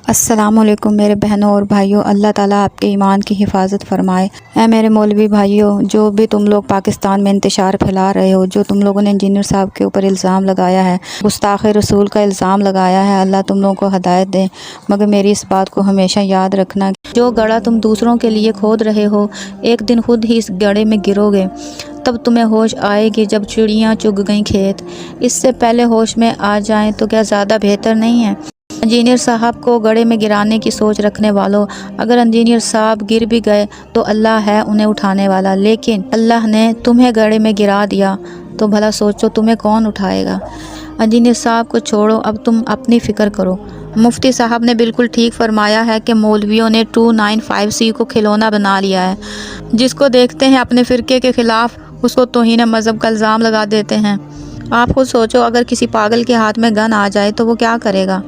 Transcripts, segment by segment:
السلام علیکم میرے بہنوں اور بھائیوں، اللہ تعالیٰ آپ کے ایمان کی حفاظت فرمائے۔ اے میرے مولوی بھائیوں، جو بھی تم لوگ پاکستان میں انتشار پھیلا رہے ہو، جو تم لوگوں نے انجینئر صاحب کے اوپر الزام لگایا ہے، گستاخ رسول کا الزام لگایا ہے، اللہ تم لوگوں کو ہدایت دے۔ مگر میری اس بات کو ہمیشہ یاد رکھنا، جو گڑھا تم دوسروں کے لیے کھود رہے ہو، ایک دن خود ہی اس گڑھے میں گرو گے۔ تب تمہیں ہوش آئے گی جب چڑیاں چگ گئیں کھیت۔ اس سے پہلے ہوش میں آ جائیں تو کیا زیادہ بہتر نہیں ہے؟ انجینئر صاحب کو گڑھے میں گرانے کی سوچ رکھنے والوں، اگر انجینئر صاحب گر بھی گئے تو اللہ ہے انہیں اٹھانے والا، لیکن اللہ نے تمہیں گڑھے میں گرا دیا تو بھلا سوچو تمہیں کون اٹھائے گا؟ انجینئر صاحب کو چھوڑو، اب تم اپنی فکر کرو۔ مفتی صاحب نے بالکل ٹھیک فرمایا ہے کہ مولویوں نے 295C کو کھلونا بنا لیا ہے۔ جس کو دیکھتے ہیں اپنے فرقے کے خلاف، اس کو توہین مذہب کا الزام لگا دیتے ہیں۔ آپ خود سوچو، اگر کسی پاگل کے ہاتھ میں گن آ جائے تو وہ کیا کرے گا؟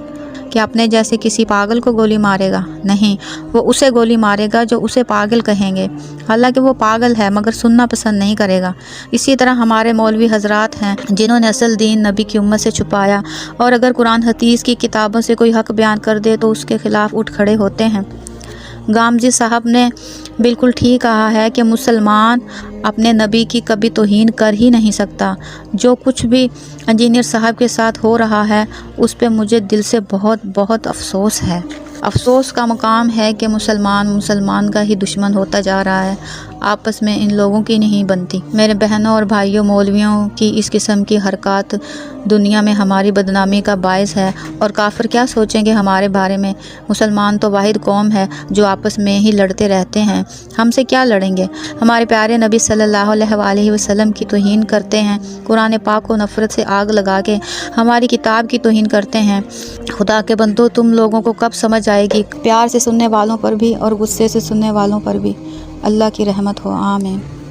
کہ اپنے جیسے کسی پاگل کو گولی مارے گا؟ نہیں، وہ اسے گولی مارے گا جو اسے پاگل کہیں گے، حالانکہ وہ پاگل ہے مگر سننا پسند نہیں کرے گا۔ اسی طرح ہمارے مولوی حضرات ہیں جنہوں نے اصل دین نبی کی امت سے چھپایا، اور اگر قرآن حدیث کی کتابوں سے کوئی حق بیان کر دے تو اس کے خلاف اٹھ کھڑے ہوتے ہیں۔ گامزی صاحب نے بالکل ٹھیک کہا ہے کہ مسلمان اپنے نبی کی کبھی توہین کر ہی نہیں سکتا۔ جو کچھ بھی انجینئر صاحب کے ساتھ ہو رہا ہے اس پہ مجھے دل سے بہت افسوس ہے۔ افسوس کا مقام ہے کہ مسلمان کا ہی دشمن ہوتا جا رہا ہے، آپس میں ان لوگوں کی نہیں بنتی۔ میرے بہنوں اور بھائیوں، مولویوں کی اس قسم کی حرکات دنیا میں ہماری بدنامی کا باعث ہے، اور کافر کیا سوچیں گے ہمارے بارے میں؟ مسلمان تو واحد قوم ہے جو آپس میں ہی لڑتے رہتے ہیں، ہم سے کیا لڑیں گے؟ ہمارے پیارے نبی صلی اللہ علیہ وآلہ وسلم کی توہین کرتے ہیں، قرآن پاک کو نفرت سے آگ لگا کے ہماری کتاب کی توہین کرتے ہیں۔ خدا کے بندو، تم لوگوں کو کب سمجھ آئے گی؟ پیار سے سننے والوں پر بھی اور غصے سے سننے والوں پر بھی اللہ کی رحمت ہو، آمین۔